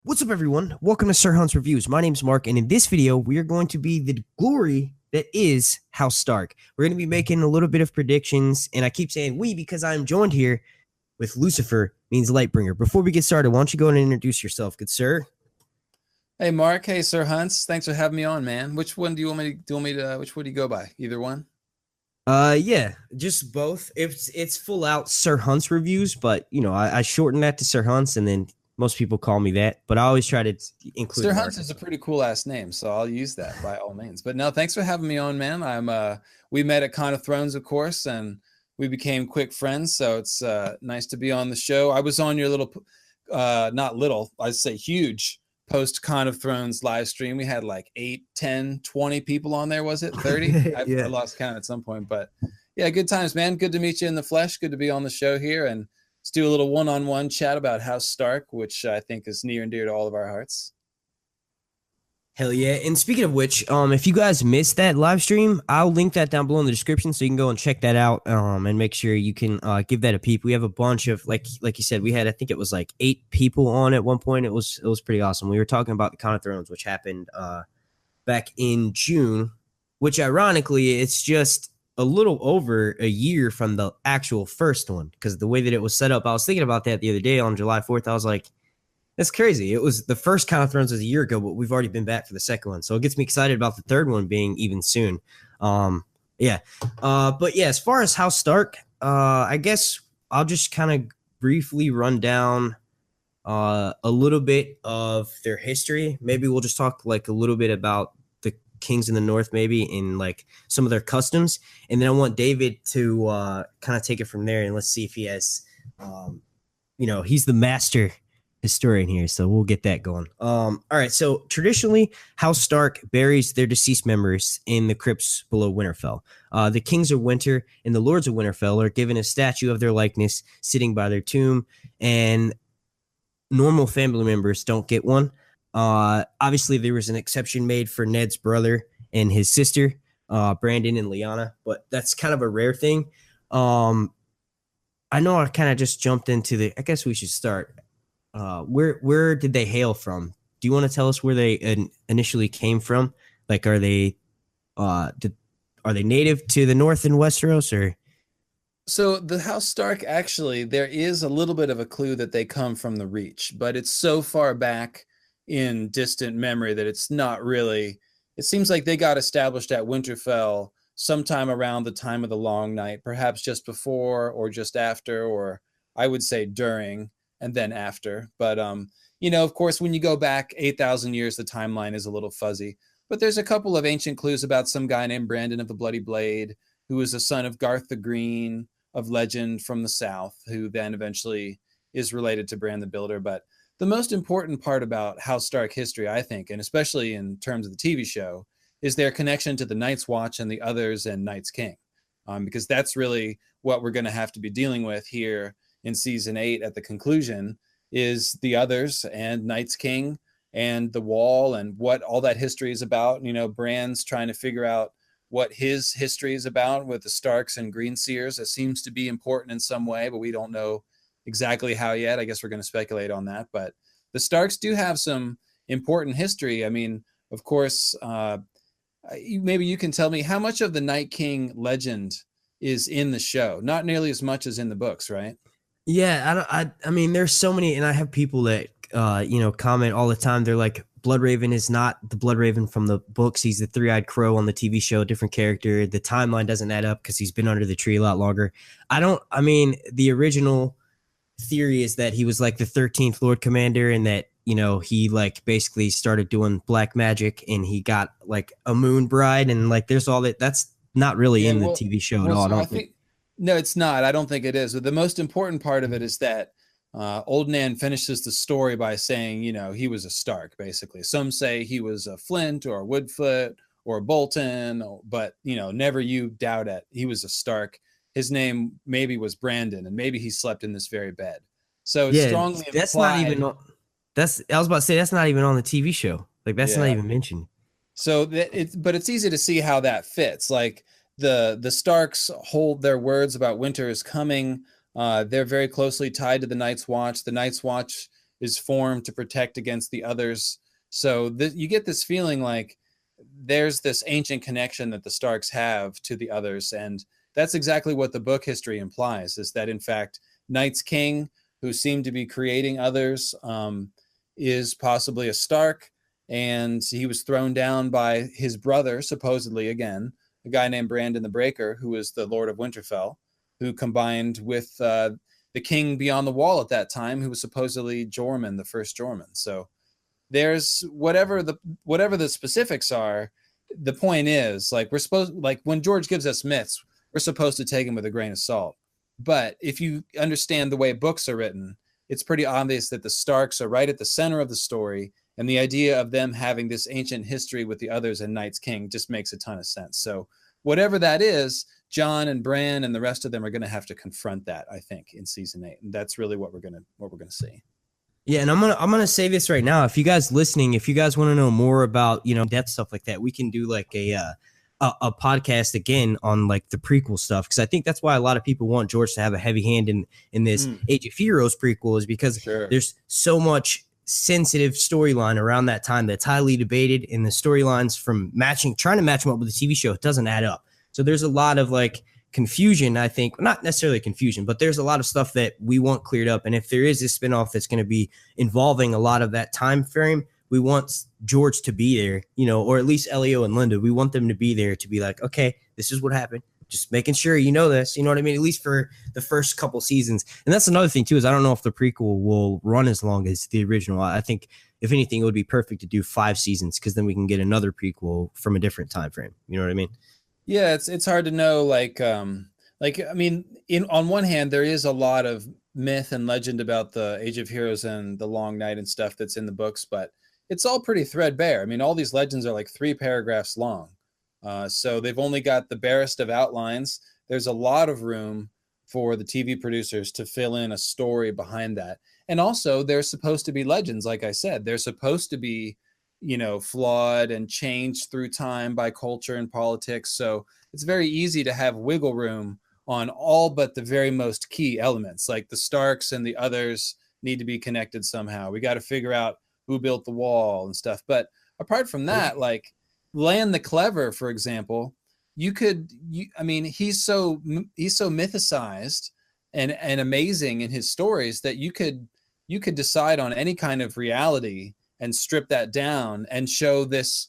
What's up, everyone? Welcome to Sir Hunt's Reviews. My name's Mark, and in this video, we are going to be the glory that is House Stark. We're going to be making a little bit of predictions, and I keep saying we because I'm joined here with Lucifer, means Lightbringer. Before we get started, why don't you go and introduce yourself, good sir? Hey Mark, hey Sir Hunts, thanks for having me on, man. Which one do you want me to which one do you go by? Either one? Yeah, just both. It's full out Sir Hunt's Reviews, but you know, I shorten that to Sir Hunt's, and then most people call me that, but I always try to include Sir Mark. Hunts is a pretty cool ass name, so I'll use that by all means. But no, thanks for having me on, man. We met at Con of Thrones, of course, and we became quick friends, so it's nice to be on the show. I was on your little not little, I'd say huge post Con of Thrones live stream. We had like 8, 10, 20 people on there, was it? 30? Yeah. I lost count at some point, but yeah, good times, man. Good to meet you in the flesh. Good to be on the show here, and let's do a little one-on-one chat about House Stark, which I think is near and dear to all of our hearts. Hell yeah. And speaking of which, if you guys missed that live stream, I'll link that down below in the description so you can go and check that out, and make sure you can give that a peep. We have a bunch of, like you said, we had, I think it was like 8 people on at one point. It was pretty awesome. We were talking about the Con of Thrones, which happened back in June, which ironically, it's just a little over a year from the actual first one, because the way that it was set up, I was thinking about that the other day on July 4th. I was like, that's crazy. It was the first Con of Thrones was a year ago, but we've already been back for the second one. So it gets me excited about the third one being even soon. Yeah. But yeah, as far as House Stark, I guess I'll just kind of briefly run down a little bit of their history. Maybe we'll just talk like a little bit about the Kings in the North, maybe, in like some of their customs. And then I want David to kind of take it from there, and let's see if he has, he's the master historian here, so we'll get that going. All right, so traditionally, House Stark buries their deceased members in the crypts below Winterfell. The Kings of Winter and the Lords of Winterfell are given a statue of their likeness sitting by their tomb, and normal family members don't get one. Obviously, there was an exception made for Ned's brother and his sister, Brandon and Lyanna, but that's kind of a rare thing. I know I kind of just jumped into I guess we should start. Where did they hail from? Do you want to tell us where they initially came from? Like, are they native to the north in Westeros, or? So the House Stark, actually, there is a little bit of a clue that they come from the Reach, but it's so far back in distant memory that it's not really. It seems like they got established at Winterfell sometime around the time of the Long Night, perhaps just before or just after, or I would say during and then after. But, of course, when you go back 8,000 years, the timeline is a little fuzzy. But there's a couple of ancient clues about some guy named Brandon of the Bloody Blade, who was a son of Garth the Green of legend from the South, who then eventually is related to Bran the Builder. But the most important part about House Stark history, I think, and especially in terms of the TV show, is their connection to the Night's Watch and the Others and Night's King, because that's really what we're going to have to be dealing with here in season 8 at the conclusion, is the Others and Night's King and the Wall and what all that history is about. Bran's trying to figure out what his history is about with the Starks and Greenseers. It seems to be important in some way, but we don't know exactly how yet. I guess we're going to speculate on that. But the Starks do have some important history. I mean, of course, maybe you can tell me how much of the Night King legend is in the show. Not nearly as much as in the books, right? Yeah, I mean, there's so many, and I have people that comment all the time. They're like, Bloodraven is not the Bloodraven from the books. He's the three-eyed crow on the TV show, different character. The timeline doesn't add up because he's been under the tree a lot longer. I mean, the original theory is that he was like the 13th Lord Commander, and that, he like basically started doing black magic and he got like a moon bride, and like there's all that. That's not really in the TV show at all. So I think. No, it's not. I don't think it is. But the most important part of it is that Old Nan finishes the story by saying, he was a Stark, basically. Some say he was a Flint or a Woodfoot or a Bolton, but, never you doubt it. He was a Stark. His name maybe was Brandon, and maybe he slept in this very bed. So it's strongly implied. That's not even. I was about to say, that's not even on the TV show. Like, that's not even mentioned. So but it's easy to see how that fits. Like, the Starks hold their words about winter is coming. They're very closely tied to the Night's Watch. The Night's Watch is formed to protect against the others. So you get this feeling like there's this ancient connection that the Starks have to the others. And that's exactly what the book history implies, is that in fact, Night's King, who seemed to be creating others, is possibly a Stark. And he was thrown down by his brother, supposedly, again, a guy named Brandon the Breaker, who was the Lord of Winterfell, who combined with the king beyond the wall at that time, who was supposedly Jorman, the first Jorman. So there's whatever the specifics are. The point is, like, when George gives us myths, we're supposed to take them with a grain of salt. But if you understand the way books are written, it's pretty obvious that the Starks are right at the center of the story, and the idea of them having this ancient history with the others and Night's King just makes a ton of sense. So whatever that is, Jon and Bran and the rest of them are going to have to confront that, I think, in season 8, and that's really what we're going to see. Yeah, and I'm gonna say this right now. If you guys listening, if you guys want to know more about depth stuff like that, we can do like a podcast again on like the prequel stuff, because I think that's why a lot of people want George to have a heavy hand in this Age of Heroes prequel, is because there's so much sensitive storyline around that time that's highly debated, and the storylines from trying to match them up with the TV show, it doesn't add up. So there's a lot of like confusion, I think, not necessarily confusion, but there's a lot of stuff that we want cleared up. And if there is a spinoff that's going to be involving a lot of that time frame, we want George to be there, or at least Elio and Linda. We want them to be there to be like, okay, this is what happened. Just making sure this, you know what I mean? At least for the first couple seasons. And that's another thing too, is I don't know if the prequel will run as long as the original. I think if anything, it would be perfect to do 5 seasons, because then we can get another prequel from a different time frame. You know what I mean? Yeah, it's hard to know. Like I mean, on one hand, there is a lot of myth and legend about the Age of Heroes and the Long Night and stuff that's in the books, but it's all pretty threadbare. I mean, all these legends are like 3 paragraphs long. So they've only got the barest of outlines. There's a lot of room for the TV producers to fill in a story behind that. And also, they're supposed to be legends, like I said. They're supposed to be, flawed and changed through time by culture and politics. So it's very easy to have wiggle room on all but the very most key elements, like the Starks and the others need to be connected somehow. We got to figure out who built the wall and stuff. But apart from that, like Lan the Clever, for example, he's so mythicized and amazing in his stories that you could decide on any kind of reality and strip that down and show this,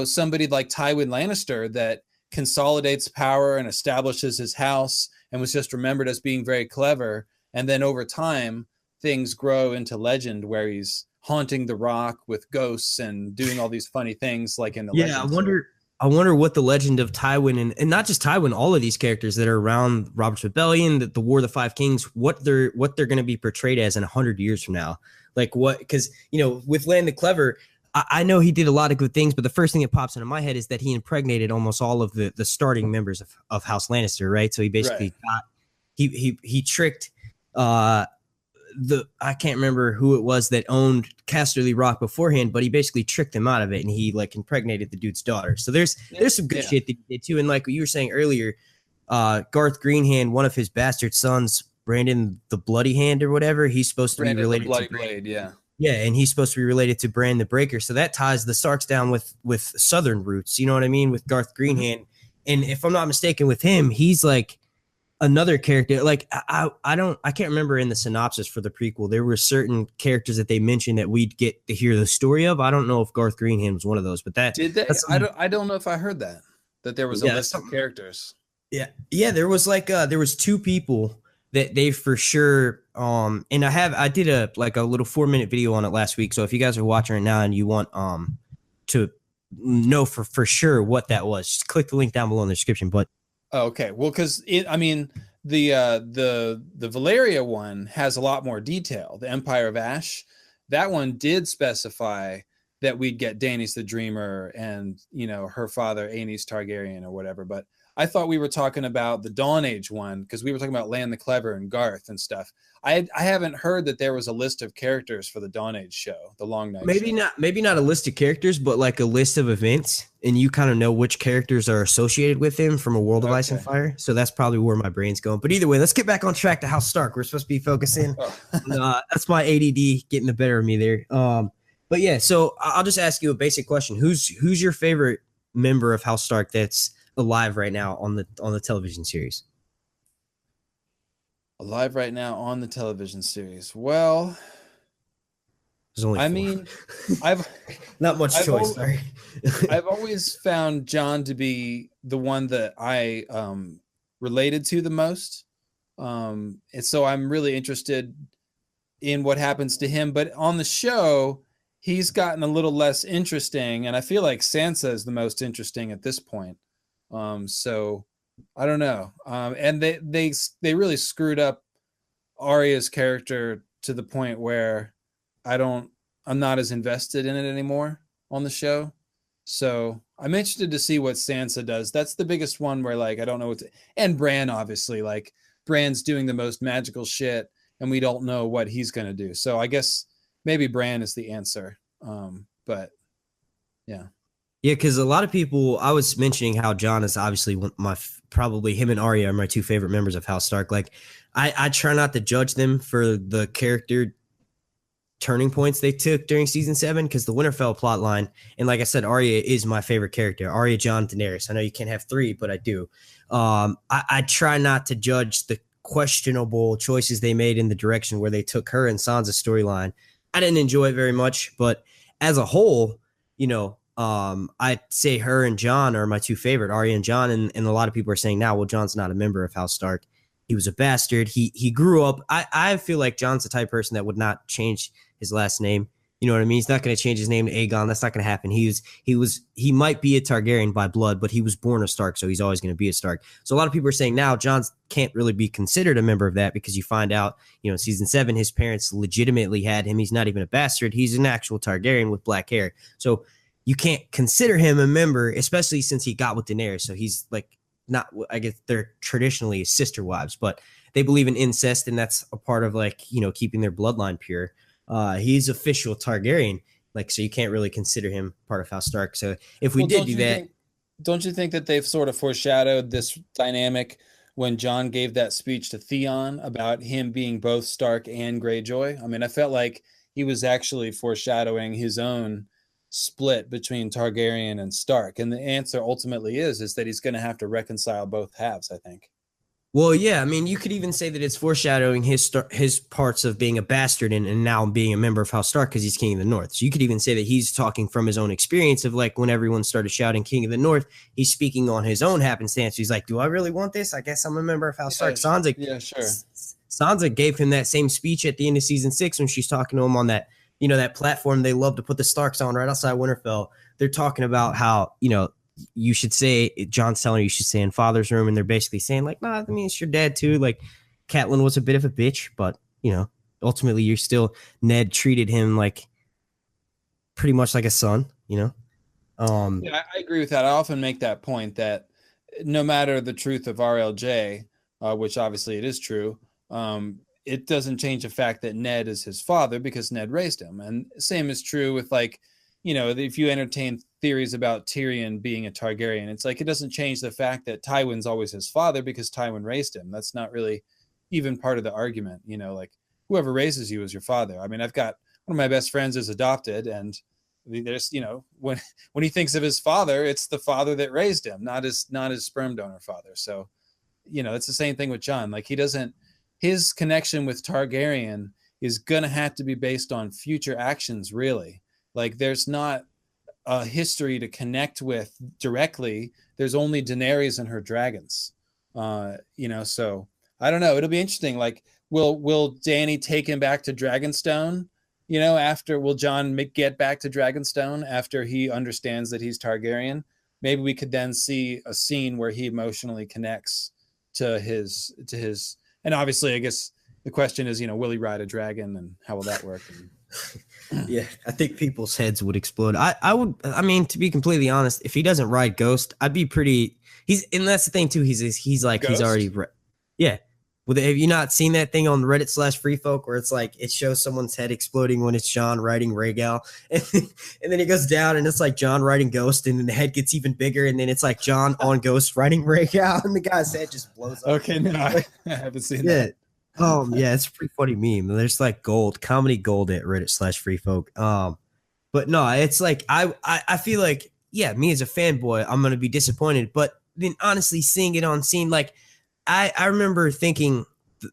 somebody like Tywin Lannister that consolidates power and establishes his house and was just remembered as being very clever. And then over time, things grow into legend where he's haunting the Rock with ghosts and doing all these funny things like in the legend. I wonder what the legend of Tywin and not just Tywin, all of these characters that are around Robert's Rebellion, the War of the Five Kings, what they're going to be portrayed as in 100 years from now. Like what? Because with Lan the Clever, I know he did a lot of good things, but the first thing that pops into my head is that he impregnated almost all of the starting members of House Lannister, right? So he basically he tricked I can't remember who it was that owned Casterly Rock beforehand, but he basically tricked them out of it, and he like impregnated the dude's daughter. So there's some good shit that he did too. And like what you were saying earlier, Garth Greenhand, one of his bastard sons, Brandon the Bloody Hand or whatever, he's supposed to be related to Blade, yeah. Yeah, and he's supposed to be related to Bran the Breaker. So that ties the Starks down with Southern roots, you know what I mean, with Garth Greenhand. Mm-hmm. And if I'm not mistaken with him, he's like another character. Like I can't remember in the synopsis for the prequel, there were certain characters that they mentioned that we'd get to hear the story of. I don't know if Garth Greenhand was one of those, but I don't know if I heard that there was a list of characters. Yeah, there was like there was 2 people that they for sure and I did a little 4-minute video on it last week. So if you guys are watching it now and you want to know for sure what that was, just click the link down below in the description. But okay, well, because the Valyria one has a lot more detail. The Empire of Ash, that one did specify that we'd get Daenerys the Dreamer and her father Aenys Targaryen or whatever. But I thought we were talking about the Dawn Age one because we were talking about Lan the Clever and Garth and stuff. I haven't heard that there was a list of characters for the Dawn Age show, the Long Night show. Maybe not a list of characters, but like a list of events, and you kind of know which characters are associated with him from A World of Ice and Fire. So that's probably where my brain's going. But either way, let's get back on track to House Stark. We're supposed to be focusing. That's my ADD getting the better of me there. But yeah, so I'll just ask you a basic question: Who's your favorite member of House Stark that's alive right now on the television series? Alive right now on the television series. Well, there's only four. I mean, I've not much choice. Sorry. I've always found Jon to be the one that I related to the most, and so I'm really interested in what happens to him. But on the show, he's gotten a little less interesting, and I feel like Sansa is the most interesting at this point. So I don't know. And they really screwed up Arya's character to the point where I'm not as invested in it anymore on the show. So I'm interested to see what Sansa does. That's the biggest one where like I don't know and Bran, obviously, like Bran's doing the most magical shit and we don't know what he's gonna do. So I guess maybe Bran is the answer. But yeah. Yeah, because a lot of people, I was mentioning how Jon is obviously probably him and Arya are my two favorite members of House Stark. Like, I try not to judge them for the character turning points they took during season 7 because the Winterfell plotline, and like I said, Arya is my favorite character. Arya, Jon, Daenerys. I know you can't have 3, but I do. I try not to judge the questionable choices they made in the direction where they took her and Sansa's storyline. I didn't enjoy it very much, but as a whole, you know, I'd say her and Jon are my two favorite, Arya and Jon, and a lot of people are saying now, well, Jon's not a member of House Stark. He was a bastard. He grew up. I feel like Jon's the type of person that would not change his last name. You know what I mean? He's not going to change his name to Aegon. That's not going to happen. He might be a Targaryen by blood, but he was born a Stark, so he's always going to be a Stark. So a lot of people are saying now Jon can't really be considered a member of that because you find out, you know, season 7, his parents legitimately had him. He's not even a bastard. He's an actual Targaryen with black hair. So you can't consider him a member, especially since he got with Daenerys. So he's like not, I guess they're traditionally sister wives, but they believe in incest, and that's a part of like, you know, keeping their bloodline pure. He's official Targaryen, like, so you can't really consider him part of House Stark. So if we did do that, don't you think that they've sort of foreshadowed this dynamic when Jon gave that speech to Theon about him being both Stark and Greyjoy? I mean, I felt like he was actually foreshadowing his own split between Targaryen and Stark, and the answer ultimately is that he's going to have to reconcile both halves, I think. Well, yeah, I mean, you could even say that it's foreshadowing his parts of being a bastard and now being a member of House Stark because he's King of the North. So you could even say that he's talking from his own experience of like when everyone started shouting King of the North, he's speaking on his own happenstance. He's like, do I really want this? I guess I'm a member of House Stark. Sansa, yeah, sure. Sansa gave him that same speech at the end of season 6 when she's talking to him on that, you know, that platform they love to put the Starks on right outside Winterfell. They're talking about how, you know, you should say, Jon's telling you should say in father's room, and they're basically saying like, nah, I mean, it's your dad too. Like, Catelyn was a bit of a bitch, but you know, ultimately you're still, Ned treated him like pretty much like a son, you know? Yeah, I agree with that. I often make that point that no matter the truth of RLJ, which obviously it is true, it doesn't change the fact that Ned is his father because Ned raised him. And same is true with like, you know, if you entertain theories about Tyrion being a Targaryen, it's like it doesn't change the fact that Tywin's always his father because Tywin raised him. That's not really even part of the argument, you know, like whoever raises you is your father. I mean, I've got one of my best friends is adopted, and there's, you know, when he thinks of his father, it's the father that raised him, not his sperm donor father. So, you know, it's the same thing with Jon. Like his connection with Targaryen is gonna have to be based on future actions, really. Like there's not a history to connect with directly. There's only Daenerys and her dragons. You know, so I don't know. It'll be interesting. Like, will Dany take him back to Dragonstone? You know, will Jon get back to Dragonstone after he understands that he's Targaryen? Maybe we could then see a scene where he emotionally connects to his. And obviously, I guess the question is, you know, will he ride a dragon, and how will that work? And Yeah, I think people's heads would explode. I mean, to be completely honest, if he doesn't ride Ghost, I'd be pretty. And that's the thing too. He's like he's already. Ghost? Yeah. Well, have you not seen that thing on Reddit / Free Folk where it's like it shows someone's head exploding when it's John riding Rhaegal, and then it goes down and it's like John riding Ghost, and then the head gets even bigger, and then it's like John on Ghost riding Rhaegal, and the guy's head just blows up. Okay, no, I haven't seen that. Yeah, it's a pretty funny meme. There's like comedy gold at Reddit / Free Folk. But no, it's like I feel like, yeah, me as a fanboy, I'm gonna be disappointed. But then honestly, seeing it on scene, like I remember thinking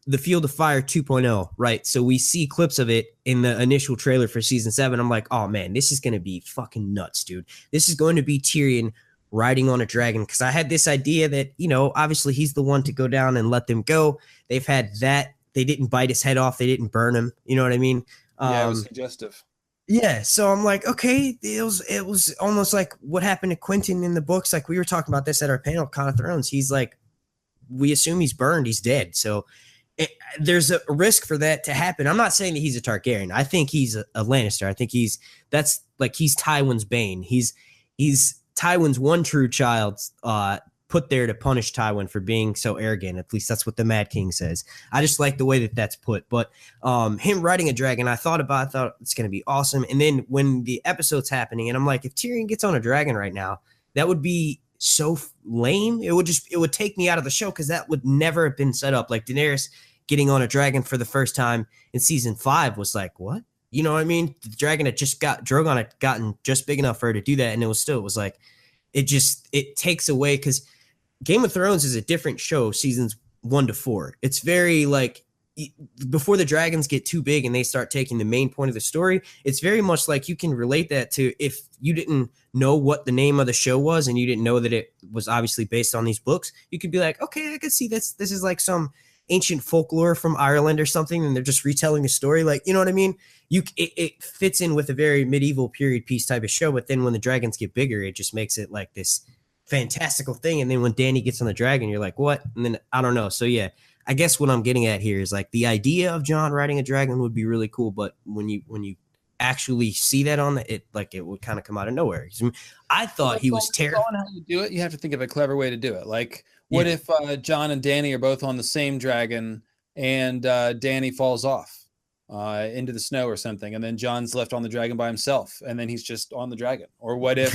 the Field of Fire 2.0, right? So we see clips of it in the initial trailer for season 7. I'm like, oh man, this is gonna be fucking nuts, dude. This is going to be Tyrion riding on a dragon, because I had this idea that, you know, obviously he's the one to go down and let them go. They've had that. They didn't bite his head off. They didn't burn him. You know what I mean? Yeah, it was suggestive. Yeah. So I'm like, okay, it was almost like what happened to Quentin in the books. Like we were talking about this at our panel, Con of Thrones. He's like, we assume he's burned. He's dead. So there's a risk for that to happen. I'm not saying that he's a Targaryen. I think he's a Lannister. I think he's Tywin's Bane. He's Tywin's one true child, put there to punish Tywin for being so arrogant. At least that's what the Mad King says. I just like the way that that's put. But him riding a dragon, I thought it's going to be awesome. And then when the episode's happening, and I'm like, if Tyrion gets on a dragon right now, that would be so lame. It would take me out of the show, because that would never have been set up. Like Daenerys getting on a dragon for the first time in season 5 was like, what? You know what I mean? The dragon Drogon had gotten just big enough for her to do that, and it was like, it takes away, because Game of Thrones is a different show, seasons 1 to 4. It's very like, before the dragons get too big and they start taking the main point of the story, it's very much like you can relate that to if you didn't know what the name of the show was and you didn't know that it was obviously based on these books. You could be like, okay, I could see this. This is like some ancient folklore from Ireland or something, and they're just retelling a story. Like, you know what I mean? It fits in with a very medieval period piece type of show, but then when the dragons get bigger, it just makes it like this fantastical thing. And then when Dany gets on the dragon, you're like, what? And then I don't know. So yeah, I guess what I'm getting at here is like the idea of Jon riding a dragon would be really cool, but when you actually see that on it would kind of come out of nowhere. I thought he was terrible. How you do it, you have to think of a clever way to do it. Like, what if Jon and Dany are both on the same dragon, and Dany falls off into the snow or something, and then Jon's left on the dragon by himself, and then he's just on the dragon? Or what if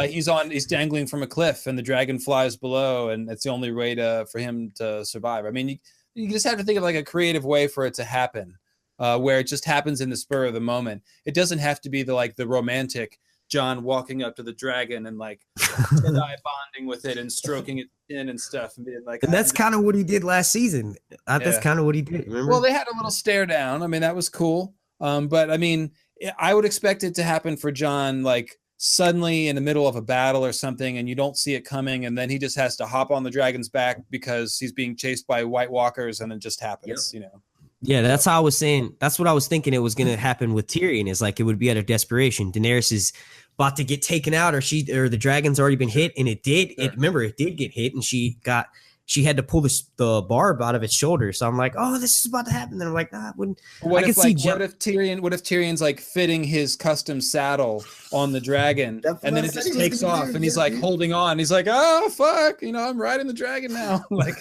he's dangling from a cliff and the dragon flies below, and that's the only way for him to survive? I mean, you just have to think of like a creative way for it to happen, where it just happens in the spur of the moment. It doesn't have to be the romantic Jon walking up to the dragon and like eye bonding with it and stroking its chin and stuff, and being like, and that's kind of what he did last season. That's kind of what he did. Remember? Well, they had a little stare down. I mean, that was cool. But I mean, I would expect it to happen for Jon, like suddenly in the middle of a battle or something, and you don't see it coming, and then he just has to hop on the dragon's back because he's being chased by White Walkers, and it just happens, you know. Yeah, that's how I was saying. That's what I was thinking it was going to happen with Tyrion, is like it would be out of desperation. Daenerys is about to get taken out, or the dragon's already been hit, and it did. Sure. It did get hit, and she had to pull the barb out of its shoulder. So I'm like, oh, this is about to happen. Then I'm like, nah, wouldn't. What if Tyrion's like fitting his custom saddle on the dragon, and then it just takes off, and he's like holding on. He's like, oh fuck, I'm riding the dragon now. Like.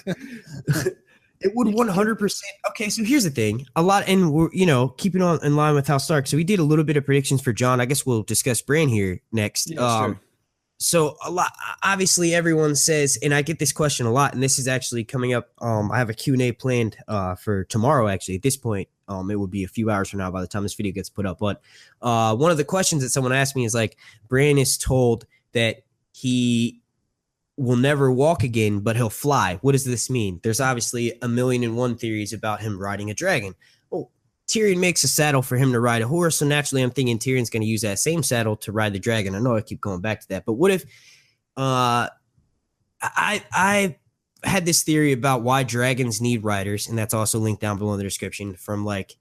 It would 100%. Okay, so here's the thing. A lot, and we're, keeping on in line with House Stark. So we did a little bit of predictions for Jon. I guess we'll discuss Bran here next. Yeah, sure. So a lot, obviously everyone says, and I get this question a lot, and this is actually coming up. I have a Q&A planned for tomorrow, actually. At this point, it would be a few hours from now by the time this video gets put up. But one of the questions that someone asked me is like, Bran is told that he will never walk again, but he'll fly. What does this mean? There's obviously 1,000,001 theories about him riding a dragon. Well, Tyrion makes a saddle for him to ride a horse, so naturally I'm thinking Tyrion's going to use that same saddle to ride the dragon. I know I keep going back to that, but what if I had this theory about why dragons need riders, and that's also linked down below in the description from like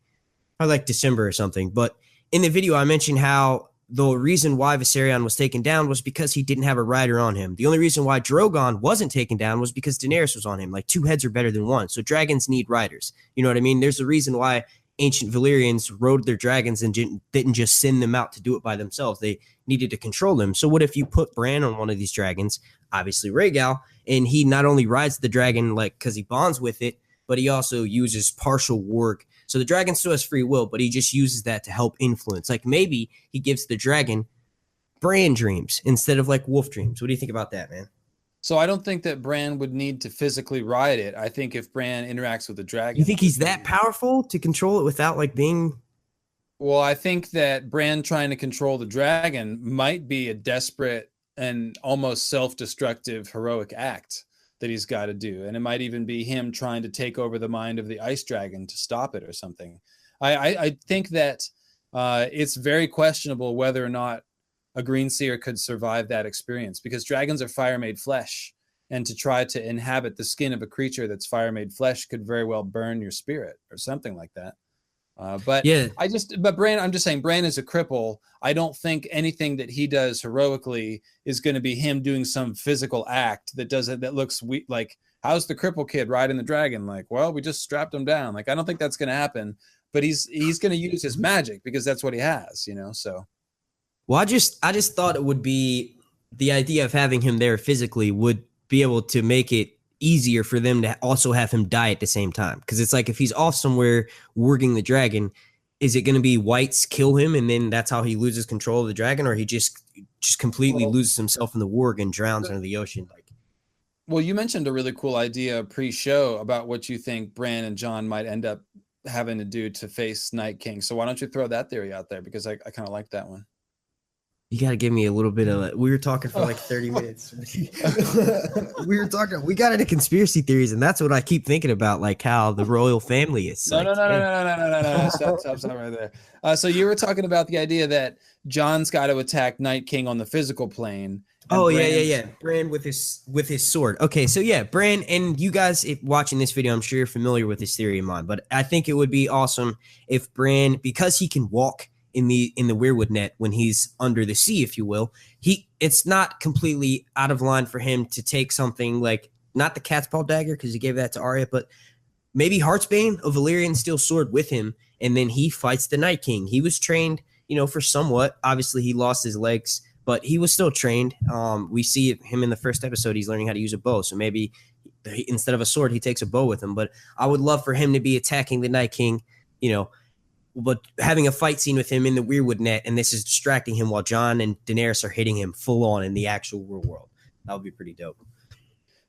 December or something. But in the video I mentioned how the reason why Viserion was taken down was because he didn't have a rider on him. The only reason why Drogon wasn't taken down was because Daenerys was on him. Like, two heads are better than one. So dragons need riders. You know what I mean? There's a reason why ancient Valyrians rode their dragons and didn't just send them out to do it by themselves. They needed to control them. So what if you put Bran on one of these dragons, obviously Rhaegal, and he not only rides the dragon like because he bonds with it, but he also uses partial warg. So the dragon still has free will, but he just uses that to help influence. Like maybe he gives the dragon Bran dreams instead of like wolf dreams. What do you think about that, man? So I don't think that Bran would need to physically ride it. I think if Bran interacts with the dragon, You think he's that powerful to control it without like being? well, I think that Bran trying to control the dragon might be a desperate and almost self-destructive heroic act that he's got to do. And it might even be him trying to take over the mind of the ice dragon to stop it or something. I think that it's very questionable whether or not a green seer could survive that experience, because dragons are fire made flesh. And to try to inhabit the skin of a creature that's fire made flesh could very well burn your spirit or something like that. But Yeah, Bran, I'm just saying, Bran is a cripple. I don't think anything that he does heroically is going to be him doing some physical act that looks weak. Like, how's the cripple kid riding the dragon? Like, well, we just strapped him down. Like, I don't think that's going to happen. But he's going to use his magic because that's what he has, you know. So, well, I just thought it would be the idea of having him there physically would be able to make it easier for them to also have him die at the same time. Because it's like if he's off somewhere working the dragon, is it going to be whites kill him and then that's how he loses control of the dragon, or he just completely loses himself in the warg and drowns under the ocean? Like, well, you mentioned a really cool idea pre-show about what you think Bran and Jon might end up having to do to face Night King. So why don't you throw that theory out there? Because I kind of like that one. you got to give me a little bit of. We were talking for like 30 minutes. We got into conspiracy theories, and that's what I keep thinking about, like how the royal family is. No. Stop right there. So you were talking about the idea that Jon's got to attack Night King on the physical plane. Oh, yeah. Bran with his sword. Okay, so yeah, Bran, and you guys, if watching this video, I'm sure you're familiar with this theory of mine, but I think it would be awesome if Bran, because he can walk in the weirwood net when he's under the sea, if you will, it's not completely out of line for him to take something like, not the cat's paw dagger because he gave that to Arya, but maybe Heartsbane, a Valyrian steel sword, with him, and then he fights the Night King. He was trained, for somewhat. Obviously, he lost his legs, but he was still trained. We see him in the first episode. He's learning how to use a bow, so maybe instead of a sword, he takes a bow with him. But I would love for him to be attacking the Night King, but having a fight scene with him in the weirwood net, and this is distracting him while Jon and Daenerys are hitting him full on in the actual real world. That would be pretty dope.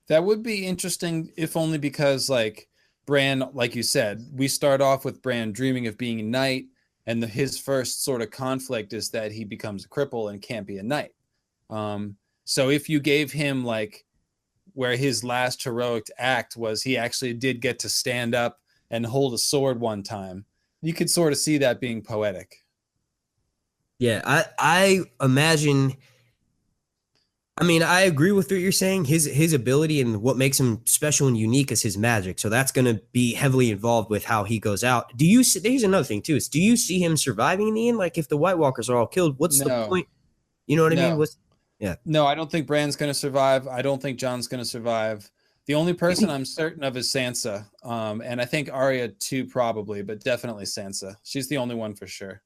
That would be interesting, if only because, like, Bran, like you said, we start off with Bran dreaming of being a knight, and his first sort of conflict is that he becomes a cripple and can't be a knight. So if you gave him, like, where his last heroic act was he actually did get to stand up and hold a sword one time, you could sort of see that being poetic. Yeah, I imagine. I mean, I agree with what you're saying. His ability and what makes him special and unique is his magic. So that's going to be heavily involved with how he goes out. There's another thing too. Do you see him surviving in the end? Like if the White Walkers are all killed, what's the point? You know what I mean? No, I don't think Bran's going to survive. I don't think Jon's going to survive. The only person I'm certain of is Sansa. And I think Arya too, probably, but definitely Sansa. She's the only one for sure.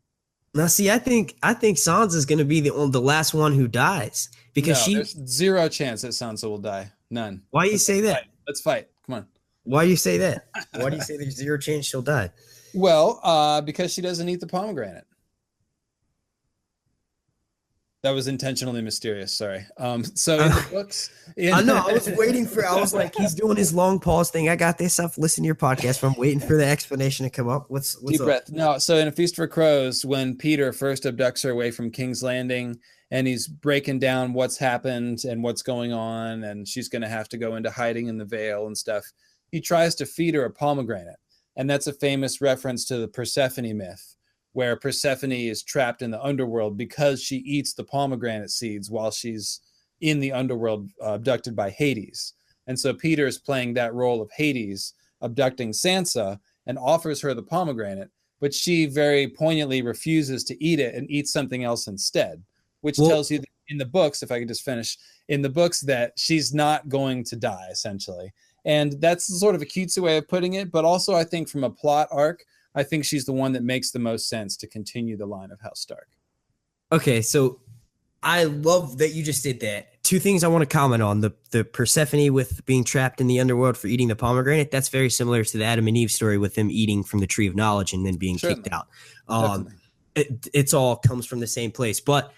Now, see, I think Sansa is going to be the last one who dies because there's zero chance that Sansa will die. None. Why do you say that? Let's fight. Come on. Why do you say that? Why do you say there's zero chance she'll die? Well, because she doesn't eat the pomegranate. That was intentionally mysterious. Sorry. So in the books, I know. I was like, he's doing his long pause thing. I got this. I've listened to your podcast. I'm waiting for the explanation to come up. What's deep up? Breath. No. So in A Feast for Crows, when Peter first abducts her away from King's Landing, and he's breaking down what's happened and what's going on, and she's going to have to go into hiding in the Vale and stuff, he tries to feed her a pomegranate, and that's a famous reference to the Persephone myth, where Persephone is trapped in the underworld because she eats the pomegranate seeds while she's in the underworld, abducted by Hades. And so Peter is playing that role of Hades, abducting Sansa, and offers her the pomegranate, but she very poignantly refuses to eat it and eats something else instead, which tells you that in the books, if I could just finish, in the books that she's not going to die, essentially. And that's sort of a cutesy way of putting it, but also I think from a plot arc, I think she's the one that makes the most sense to continue the line of House Stark. Okay, so I love that you just did that. Two things I want to comment on: the Persephone with being trapped in the underworld for eating the pomegranate. That's very similar to the Adam and Eve story with them eating from the tree of knowledge and then being kicked out. It's all comes from the same place. But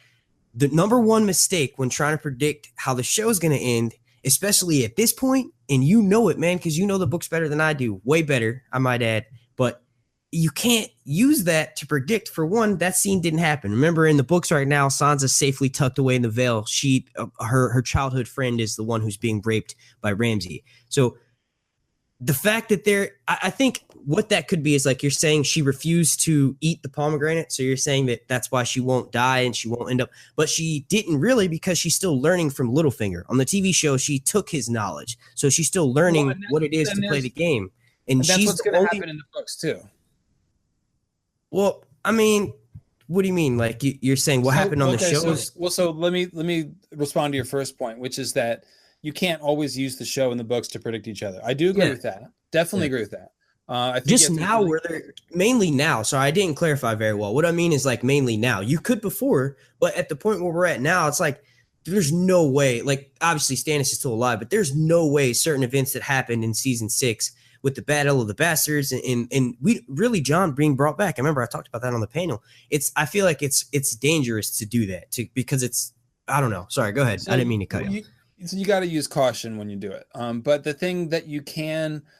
the number one mistake when trying to predict how the show is going to end, especially at this point, and you know it, man, because you know the books better than I do, way better, I might add. But you can't use that to predict. For one, that scene didn't happen. Remember, in the books right now, Sansa's safely tucked away in the veil. Her childhood friend is the one who's being raped by Ramsay. So the fact that I think what that could be is like you're saying she refused to eat the pomegranate. So you're saying that that's why she won't die and she won't end up. But she didn't really, because she's still learning from Littlefinger. On the TV show, she took his knowledge. So she's still learning what it is to play the game. And that's what's going to happen in the books too. Well, I mean, what do you mean? Like you're saying what happened on the show? So let me respond to your first point, which is that you can't always use the show and the books to predict each other. I do agree with that. Definitely agree with that. I think just now, where they're mainly now. So I didn't clarify very well. What I mean is like mainly now. You could before, but at the point where we're at now, it's like there's no way. Like obviously Stannis is still alive, but there's no way certain events that happened in season 6 with the Battle of the Bastards and we really Jon being brought back. I remember I talked about that on the panel. I feel like it's dangerous to do that because it's, I don't know. Sorry, go ahead. I didn't mean to cut you. So you got to use caution when you do it. But the thing that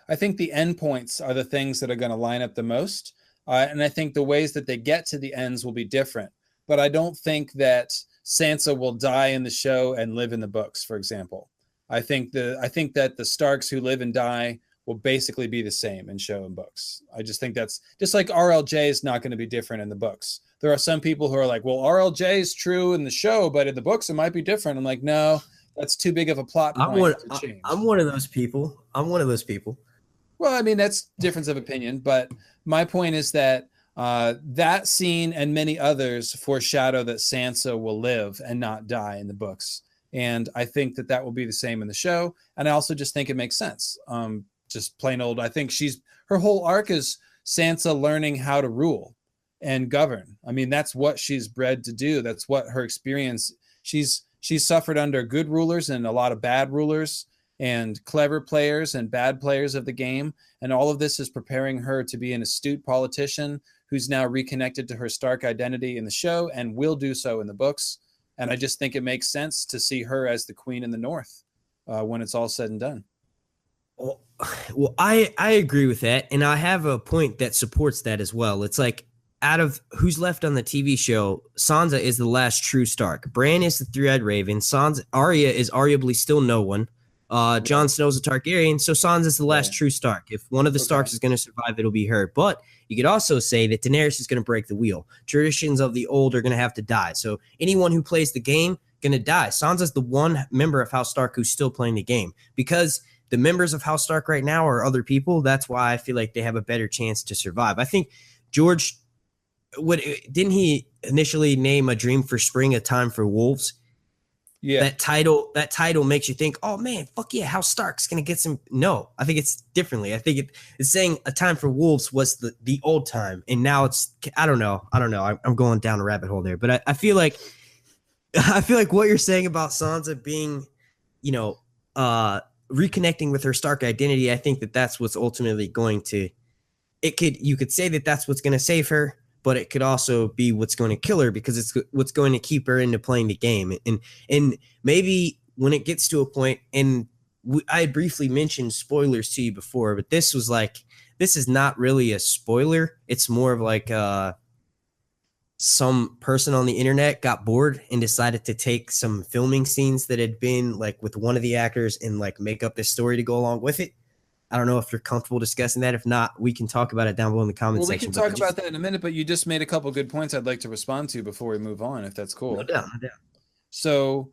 I think the endpoints are the things that are going to line up the most. And I think the ways that they get to the ends will be different. But I don't think that Sansa will die in the show and live in the books, for example. I think that the Starks who live and die will basically be the same in show and books. I just think that's just like RLJ is not going to be different in the books. There are some people who are like, well, RLJ is true in the show, but in the books it might be different. I'm like, no, that's too big of a plot point to change. I'm one of those people. Well, I mean, that's difference of opinion, but my point is that that scene and many others foreshadow that Sansa will live and not die in the books. And I think that will be the same in the show. And I also just think it makes sense. Just plain old. I think her whole arc is Sansa learning how to rule and govern. I mean, that's what she's bred to do. That's what her experience. She's suffered under good rulers and a lot of bad rulers and clever players and bad players of the game. And all of this is preparing her to be an astute politician who's now reconnected to her Stark identity in the show and will do so in the books. And I just think it makes sense to see her as the queen in the North when it's all said and done. Well, I agree with that, and I have a point that supports that as well. It's like, out of who's left on the TV show, Sansa is the last true Stark. Bran is the three-eyed raven. Arya is arguably still no one. Jon Snow's a Targaryen, so Sansa's the last true Stark. If one of the Starks is going to survive, it'll be her. But you could also say that Daenerys is going to break the wheel. Traditions of the old are going to have to die. So anyone who plays the game going to die. Sansa's the one member of House Stark who's still playing the game, because the members of House Stark right now are other people. That's why I feel like they have a better chance to survive. I think George, didn't he initially name A Dream for Spring, A Time for Wolves? Yeah. That title makes you think, oh man, fuck yeah, House Stark's gonna get some. No, I think it's differently. I think it's saying A Time for Wolves was the old time, and now it's I don't know. I'm going down a rabbit hole there, but I feel like what you're saying about Sansa being, reconnecting with her Stark identity, I think that's what's ultimately going to. You could say that that's what's going to save her, but it could also be what's going to kill her, because it's what's going to keep her into playing the game. And maybe when it gets to a point, and I briefly mentioned spoilers to you before, but this is not really a spoiler. It's more of like some person on the internet got bored and decided to take some filming scenes that had been like with one of the actors and like make up this story to go along with it. I don't know if you're comfortable discussing that. If not, we can talk about it down below in the comment section. We can talk about that in a minute, but you just made a couple good points I'd like to respond to before we move on, if that's cool. No doubt. So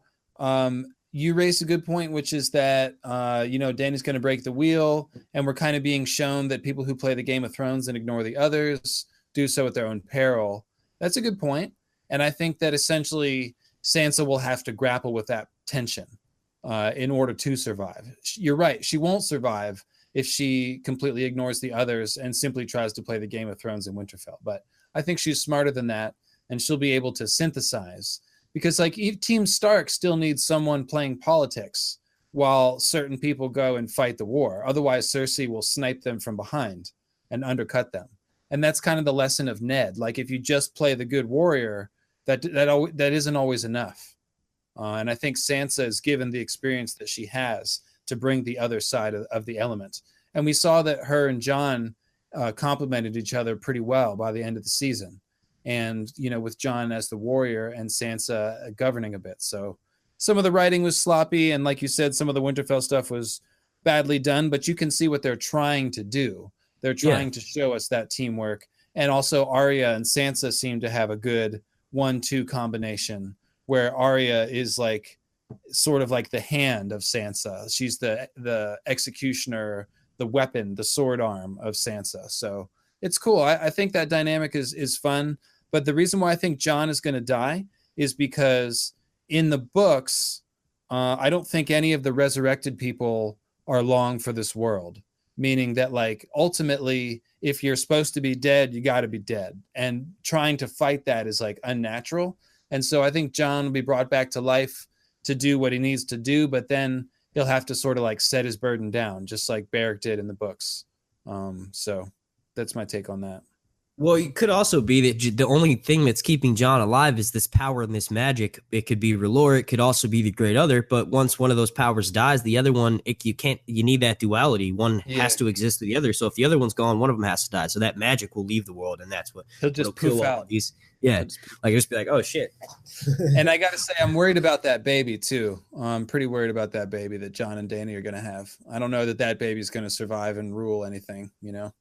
you raised a good point, which is that, Dany's going to break the wheel, and we're kind of being shown that people who play the Game of Thrones and ignore the others do so at their own peril. That's a good point. And I think that essentially Sansa will have to grapple with that tension in order to survive. You're right. She won't survive if she completely ignores the others and simply tries to play the Game of Thrones in Winterfell. But I think she's smarter than that, and she'll be able to synthesize, because like Team Stark still needs someone playing politics while certain people go and fight the war. Otherwise, Cersei will snipe them from behind and undercut them. And that's kind of the lesson of Ned. Like, if you just play the good warrior, that isn't always enough. And I think Sansa is given the experience that she has to bring the other side of the element. And we saw that her and Jon complemented each other pretty well by the end of the season. And, you know, with Jon as the warrior and Sansa governing a bit. So some of the writing was sloppy. And like you said, some of the Winterfell stuff was badly done, but you can see what they're trying to do. They're trying to show us that teamwork. And also Arya and Sansa seem to have a good 1-2 combination, where Arya is like sort of like the hand of Sansa. She's the executioner, the weapon, the sword arm of Sansa. So it's cool. I think that dynamic is fun. But the reason why I think Jon is going to die is because in the books, I don't think any of the resurrected people are long for this world. Meaning that, like, ultimately, if you're supposed to be dead, you got to be dead. And trying to fight that is like unnatural. And so I think Jon will be brought back to life to do what he needs to do, but then he'll have to sort of like set his burden down, just like Beric did in the books. So that's my take on that. Well, it could also be that the only thing that's keeping Jon alive is this power and this magic. It could be R'hllor, it could also be the Great Other, but once one of those powers dies, the other one, you need that duality. One has to exist to the other. So if the other one's gone, one of them has to die. So that magic will leave the world, and that's what he'll just poof out. These, like just be like, oh shit. And I gotta say, I'm worried about that baby too. I'm pretty worried about that baby that Jon and Dany are gonna have. I don't know that baby's gonna survive and rule anything, you know.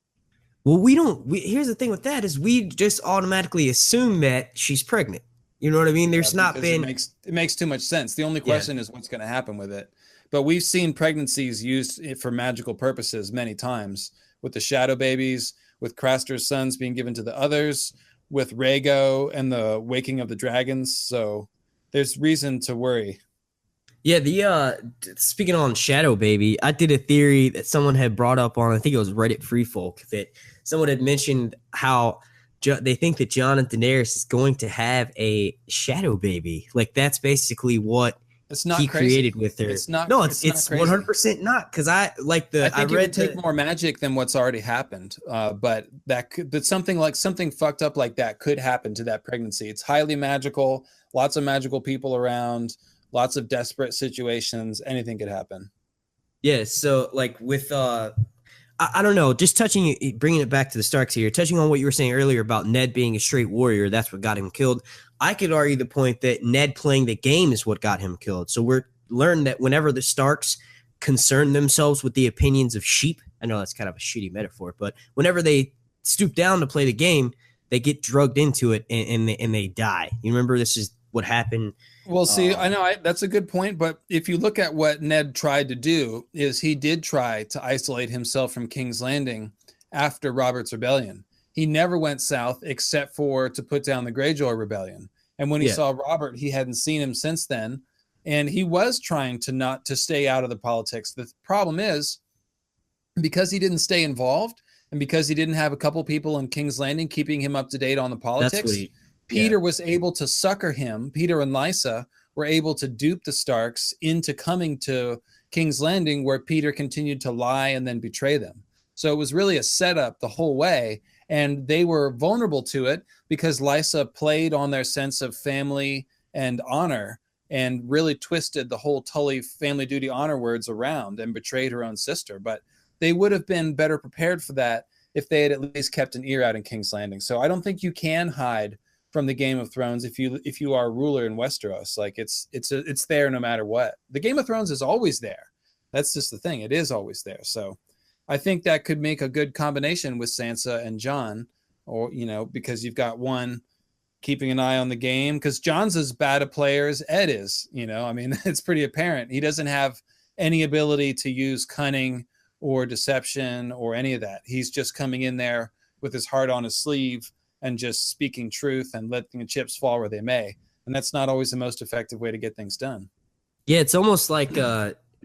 Well, here's the thing with that is we just automatically assume that she's pregnant. You know what I mean? There's not been... It makes too much sense. The only question is what's going to happen with it. But we've seen pregnancies used for magical purposes many times, with the shadow babies, with Craster's sons being given to the others, with Rhaego and the waking of the dragons. So there's reason to worry. Yeah, speaking on Shadow Baby, I did a theory that someone had brought up on, I think it was Reddit Free Folk, that someone had mentioned how they think that Jon and Daenerys is going to have a Shadow Baby. Like, that's basically what he created with her. It's not 100% not, because I think it would take more magic than what's already happened. But something fucked up like that could happen to that pregnancy. It's highly magical, lots of magical people around. Lots of desperate situations. Anything could happen. Yeah. So like with, I don't know, just bringing it back to the Starks here, touching on what you were saying earlier about Ned being a straight warrior. That's what got him killed. I could argue the point that Ned playing the game is what got him killed. So we're learned that whenever the Starks concern themselves with the opinions of sheep, I know that's kind of a shitty metaphor, but whenever they stoop down to play the game, they get drugged into it and they die. You remember this is what happened. Well, see, I know that's a good point, but if you look at what Ned tried to do, is he did try to isolate himself from King's Landing after Robert's Rebellion. He never went south except for to put down the Greyjoy Rebellion. And when he saw Robert, he hadn't seen him since then. And he was trying to stay out of the politics. The problem is, because he didn't stay involved and because he didn't have a couple people in King's Landing keeping him up to date on the politics, Peter was able to succor him. Peter and Lysa were able to dupe the Starks into coming to King's Landing, where Peter continued to lie and then betray them. So it was really a setup the whole way. And they were vulnerable to it because Lysa played on their sense of family and honor and really twisted the whole Tully family duty honor words around and betrayed her own sister. But they would have been better prepared for that if they had at least kept an ear out in King's Landing. So I don't think you can hide from the Game of Thrones if you are a ruler in Westeros. Like it's there no matter what. The Game of Thrones is always there. That's just the thing. It is always there. So I think that could make a good combination with Sansa and Jon, or because you've got one keeping an eye on the game, because Jon's as bad a player as Ed is. I mean, it's pretty apparent. He doesn't have any ability to use cunning or deception or any of that. He's just coming in there with his heart on his sleeve and just speaking truth and letting the chips fall where they may. And that's not always the most effective way to get things done. Yeah, it's almost like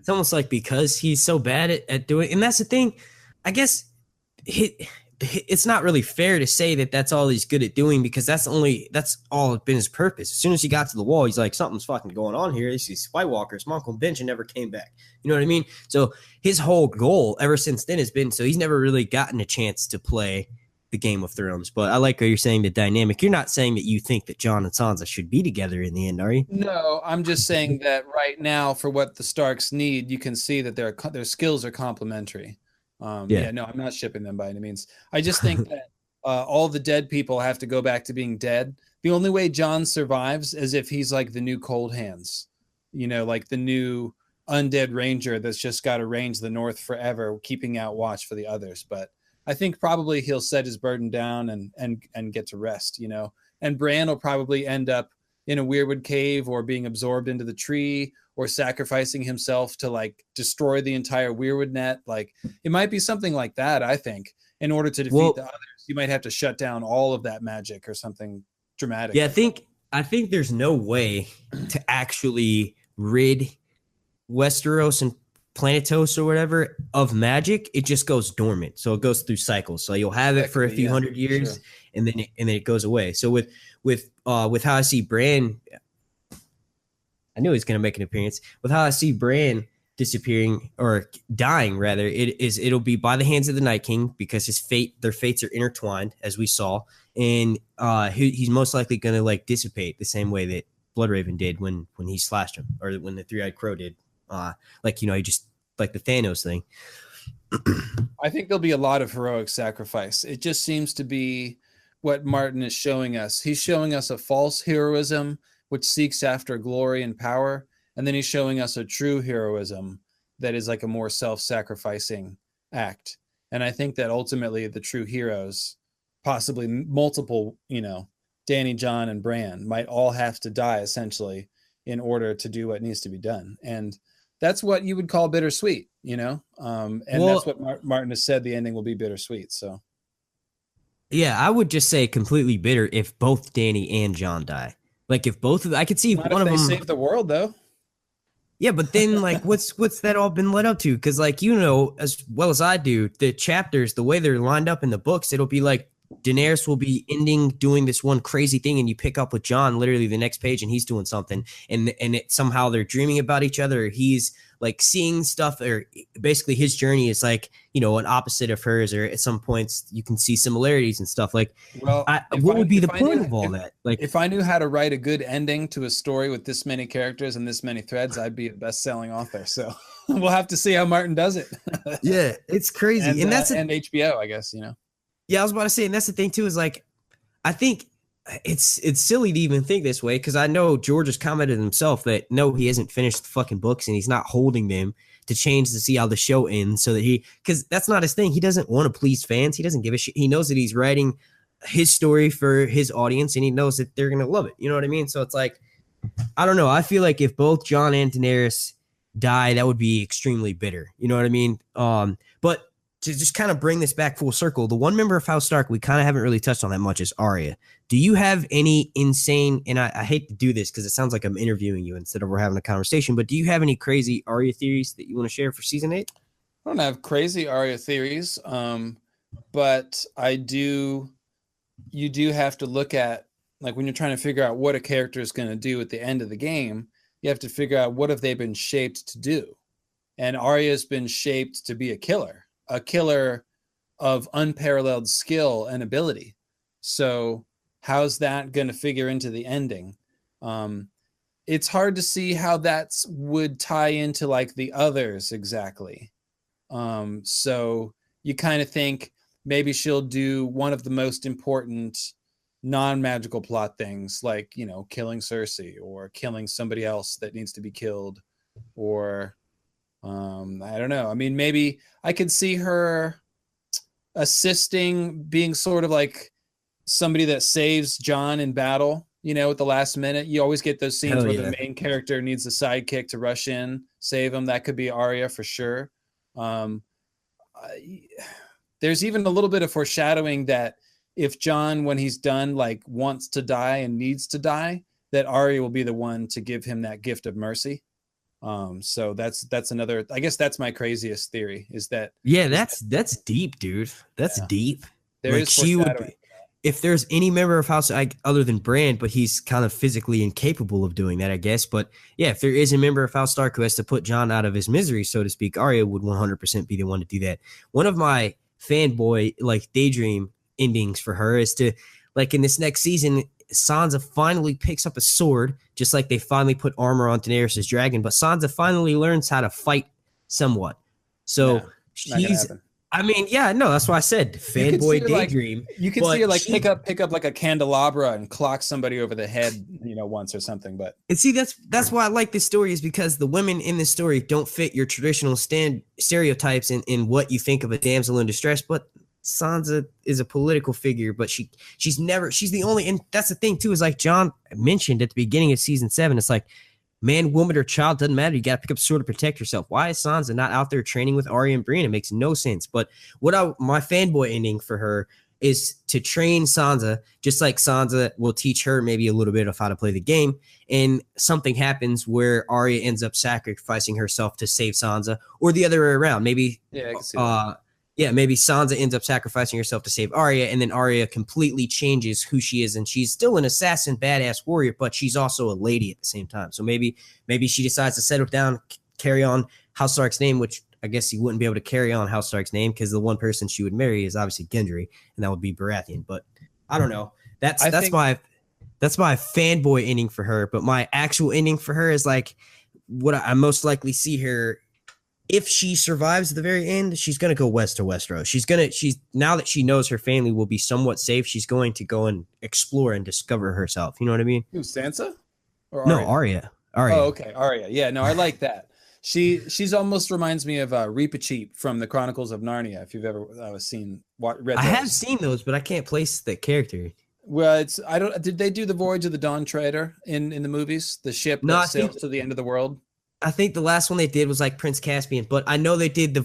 It's almost like because he's so bad at doing, and that's the thing. I guess it's not really fair to say that that's all he's good at doing because that's all been his purpose. As soon as he got to the wall, he's like, something's fucking going on here. These White Walkers, my Uncle Benjen never came back. You know what I mean? So his whole goal ever since then has been, so he's never really gotten a chance to play the Game of Thrones. But I like how you're saying the dynamic. You're not saying that you think that Jon and Sansa should be together in the end, are you? No, I'm just saying that right now, for what the Starks need, you can see that their skills are complementary. Yeah. Yeah, no, I'm not shipping them by any means. I just think that all the dead people have to go back to being dead. The only way Jon survives is if he's like the new Cold Hands, like the new undead ranger that's just got to range the north forever, keeping out watch for the others. But I think probably he'll set his burden down and get to rest, And Bran will probably end up in a weirwood cave or being absorbed into the tree or sacrificing himself to like destroy the entire weirwood net. Like it might be something like that. I think in order to defeat the others, you might have to shut down all of that magic or something dramatic. Yeah, I think there's no way to actually rid Westeros and Planetos or whatever of magic. It just goes dormant, so it goes through cycles. So you'll have it for a few hundred years, sure. and then it goes away. So with how I see Bran, I knew he was going to make an appearance. With how I see Bran disappearing or dying, rather, it'll be by the hands of the Night King because their fates are intertwined, as we saw, and he's most likely going to like dissipate the same way that Bloodraven did when he slashed him, or when the Three-Eyed Crow did. He just like the Thanos thing. I think there'll be a lot of heroic sacrifice. It just seems to be what Martin is showing us. He's showing us a false heroism which seeks after glory and power, and then he's showing us a true heroism that is like a more self-sacrificing act. And I think that ultimately the true heroes, possibly multiple, Dany, Jon, and Bran, might all have to die essentially in order to do what needs to be done. And that's what you would call bittersweet, that's what Martin has said. The ending will be bittersweet. So, yeah, I would just say completely bitter if both Dany and Jon die. Like if both of them, I could see not one if of them save the world though. Yeah, but then like what's that all been led up to? Because like as well as I do, the chapters, the way they're lined up in the books, it'll be like Daenerys will be doing this one crazy thing, and you pick up with Jon literally the next page, and he's doing something, and somehow they're dreaming about each other. Or he's like seeing stuff, or basically his journey is like an opposite of hers, or at some points you can see similarities and stuff. Like, well, what would be the point of all that? Like, if I knew how to write a good ending to a story with this many characters and this many threads, I'd be a best-selling author. So we'll have to see how Martin does it. Yeah, it's crazy, and that's and HBO, I guess. Yeah, I was about to say, and that's the thing too, is like, I think it's silly to even think this way, because I know George has commented himself that no, he hasn't finished the fucking books and he's not holding them to change to see how the show ends, so that because that's not his thing. He doesn't want to please fans. He doesn't give a shit. He knows that he's writing his story for his audience, and he knows that they're gonna love it. You know what I mean? So it's like, I don't know. I feel like if both Jon and Daenerys die, that would be extremely bitter. You know what I mean? But to just kind of bring this back full circle, the one member of House Stark we kind of haven't really touched on that much is Arya. Do you have any insane, and I hate to do this because it sounds like I'm interviewing you instead of we're having a conversation, but do you have any crazy Arya theories that you want to share for season 8? I don't have crazy Arya theories, but you do have to look at, like, when you're trying to figure out what a character is going to do at the end of the game, you have to figure out what have they been shaped to do. And Arya's been shaped to be a killer of unparalleled skill and ability. So how's that going to figure into the ending? It's hard to see how that would tie into like the others exactly. So you kind of think maybe she'll do one of the most important non-magical plot things, like, killing Cersei or killing somebody else that needs to be killed, or I don't know. I mean, maybe I could see her assisting, being sort of like somebody that saves Jon in battle, at the last minute. You always get those scenes where the main character needs a sidekick to rush in, save him. That could be Arya for sure. There's even a little bit of foreshadowing that if Jon, when he's done, like wants to die and needs to die, that Arya will be the one to give him that gift of mercy. So that's another. I guess that's my craziest theory is that Yeah, is that's deep, dude. That's yeah, deep. there Like is she would foreshadowing. be, if there's any member of House like other than Bran, but he's kind of physically incapable of doing that, I guess. But yeah, if there is a member of House Stark who has to put Jon out of his misery, so to speak, Arya would 100% be the one to do that. One of my fanboy like daydream endings for her is to like in this next season, Sansa finally picks up a sword, just like they finally put armor on Daenerys' dragon, but Sansa finally learns how to fight somewhat. No, So not gonna she's, happen. I mean, yeah, no, that's why I said You could see fanboy her like daydream, you could see her but like she, pick up like a candelabra and clock somebody over the head, once or something. But and see, that's why I like this story is because the women in this story don't fit your traditional stereotypes in what you think of a damsel in distress. But Sansa is a political figure, but she's the only, and that's the thing too, is like John mentioned at the beginning of season 7, it's like man, woman, or child, doesn't matter. You got to pick up a sword to protect yourself. Why is Sansa not out there training with Arya and Brienne? It makes no sense. But my fanboy ending for her is to train Sansa, just like Sansa will teach her maybe a little bit of how to play the game. And something happens where Arya ends up sacrificing herself to save Sansa, or the other way around. Maybe, yeah, I can see that. yeah, maybe Sansa ends up sacrificing herself to save Arya, and then Arya completely changes who she is, and she's still an assassin, badass warrior, but she's also a lady at the same time. So maybe she decides to settle down, carry on House Stark's name, which I guess you wouldn't be able to carry on House Stark's name because the one person she would marry is obviously Gendry, and that would be Baratheon. But I don't know. That's I that's think my that's my fanboy ending for her. But my actual ending for her is like what I most likely see her. If she survives the very end, she's gonna go west to Westeros. She's now that she knows her family will be somewhat safe, she's going to go and explore and discover herself. You know what I mean? who Sansa or No, Arya? Arya. Oh, Arya. okay, Arya. Yeah, no, I like that. She's almost reminds me of Reepicheep from the Chronicles of Narnia. If you've ever read I have those. seen those, but I can't place the character. Well, it's I don't. Did they do the Voyage of the Dawn Treader in the movies? The ship No, that sails to the end of the world. I think the last one they did was like Prince Caspian, but I know they did the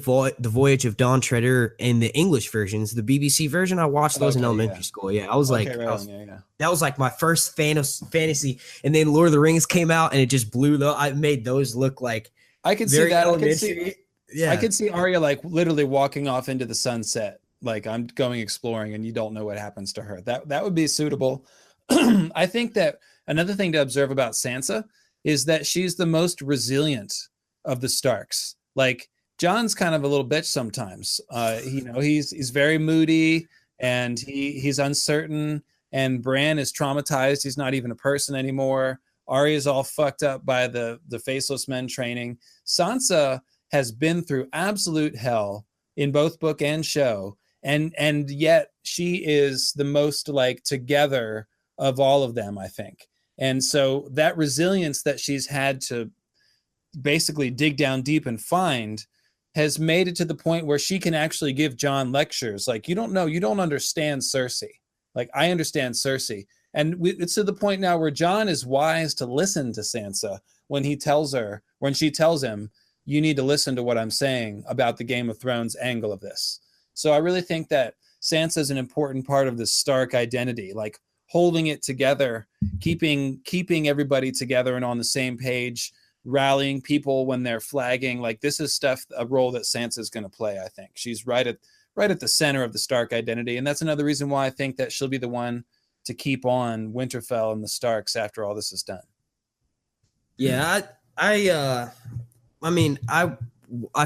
Voyage of Dawn Treader in the English versions, the BBC version. I watched those in Okay, elementary yeah. school. Yeah, I was Okay, like, right on. Yeah, yeah. that was like my first fantasy. And then Lord of the Rings came out, and it just blew. I made those look like I could see very that. elementary. I Yeah, could see Arya like literally walking off into the sunset, like I'm going exploring, and you don't know what happens to her. That would be suitable. I think that another thing to observe about Sansa is that she's the most resilient of the Starks. Like John's kind of a little bitch sometimes. He's very moody and he's uncertain. And Bran is traumatized. He's not even a person anymore. Arya's all fucked up by the faceless men training. Sansa has been through absolute hell in both book and show, and yet she is the most like together of all of them, I think. And so that resilience that she's had to basically dig down deep and find has made it to the point where she can actually give Jon lectures. Like, you don't understand Cersei. Like, I understand Cersei. And it's to the point now where Jon is wise to listen to Sansa when she tells him, you need to listen to what I'm saying about the Game of Thrones angle of this. So I really think that Sansa is an important part of the Stark identity, like holding it together, keeping everybody together and on the same page, rallying people when they're flagging. Like, this is a role that Sansa is going to play. I think she's right at the center of the Stark identity, and that's another reason why I think that she'll be the one to keep on Winterfell and the Starks after all this is done. yeah. I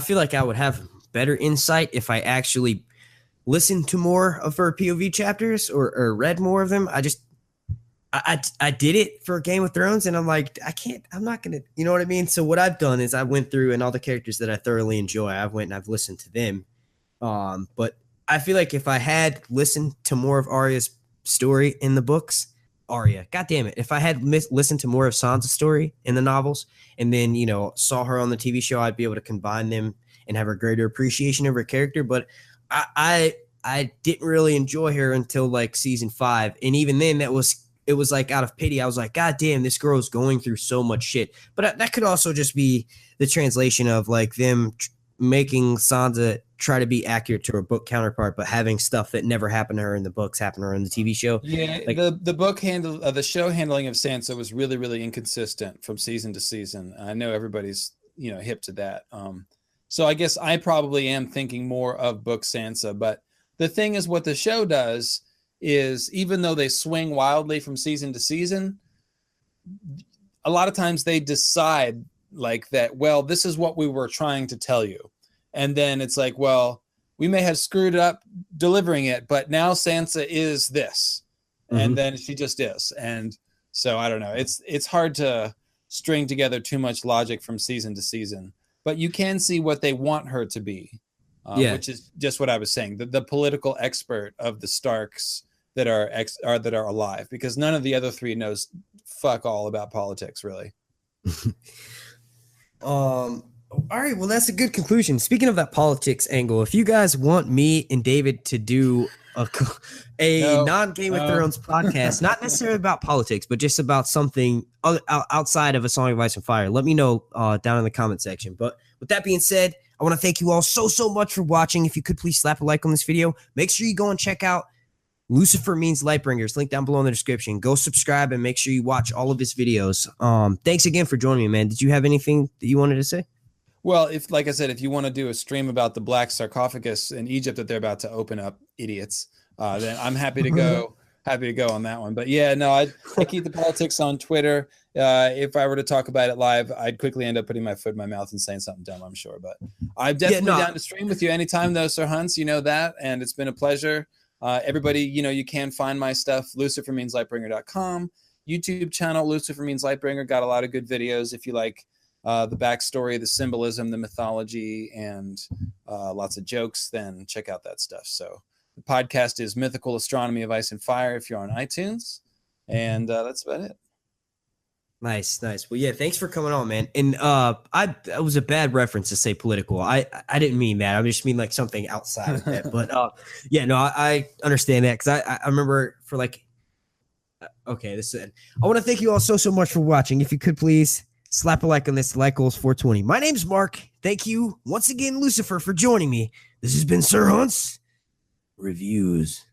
feel like I would have better insight if I actually listened to more of her POV chapters or read more of them. I did it for Game of Thrones, and I'm like, I'm not going to, you know what I mean? So what I've done is I went through, and all the characters that I thoroughly enjoy, I've listened to them. But I feel like if I had listened to more of Arya's story in the books, Arya, God damn it. If I had listened to more of Sansa's story in the novels and then, saw her on the TV show, I'd be able to combine them and have a greater appreciation of her character. But I didn't really enjoy her until like season 5. And even then it was like out of pity. I was like, God damn, this girl's going through so much shit. But that could also just be the translation of like them making Sansa try to be accurate to her book counterpart, but having stuff that never happened to her in the books happen to her in the TV show. Yeah, Like, the show handling of Sansa was really, really inconsistent from season to season. I know everybody's hip to that. So I guess I probably am thinking more of book Sansa, but the thing is, what the show does is, even though they swing wildly from season to season, a lot of times they decide like that, well, this is what we were trying to tell you. And then it's like, well, we may have screwed up delivering it, but now Sansa is this. And then she just is. And so I don't know. It's hard to string together too much logic from season to season, but you can see what they want her to be, which is just what I was saying. The political expert of the Starks that are alive, because none of the other three knows fuck all about politics, really. All right, well, that's a good conclusion. Speaking of that politics angle, if you guys want me and David to do a non-Game of Thrones podcast, not necessarily about politics, but just about something outside of A Song of Ice and Fire, let me know down in the comment section. But with that being said, I want to thank you all so much for watching. If you could please slap a like on this video, make sure you go and check out Lucifer Means Lightbringers, link down below in the description. Go subscribe and make sure you watch all of his videos. Thanks again for joining me, man. Did you have anything that you wanted to say? Well, like I said, if you want to do a stream about the black sarcophagus in Egypt that they're about to open up, idiots, then I'm happy to go. Happy to go on that one. But yeah, no, I keep the politics on Twitter. If I were to talk about it live, I'd quickly end up putting my foot in my mouth and saying something dumb, I'm sure. But I'm definitely down to stream with you anytime, though, Sir Hunts. You know that, and it's been a pleasure. Everybody, you can find my stuff, lucifermeanslightbringer.com, YouTube channel, Lucifer Means Lightbringer. Got a lot of good videos if you like the backstory, the symbolism, the mythology, and lots of jokes, then check out that stuff. So the podcast is Mythical Astronomy of Ice and Fire if you're on iTunes, and that's about it. Nice. Well, yeah, thanks for coming on, man. And it was a bad reference to say political. I didn't mean that. I just mean like something outside of that. But yeah, no, I understand that, because I remember for like, okay, this is it. I want to thank you all so much for watching. If you could please slap a like on this, like goals 420. My name's Mark. Thank you once again, Lucifer, for joining me. This has been Sir Hunt's Reviews.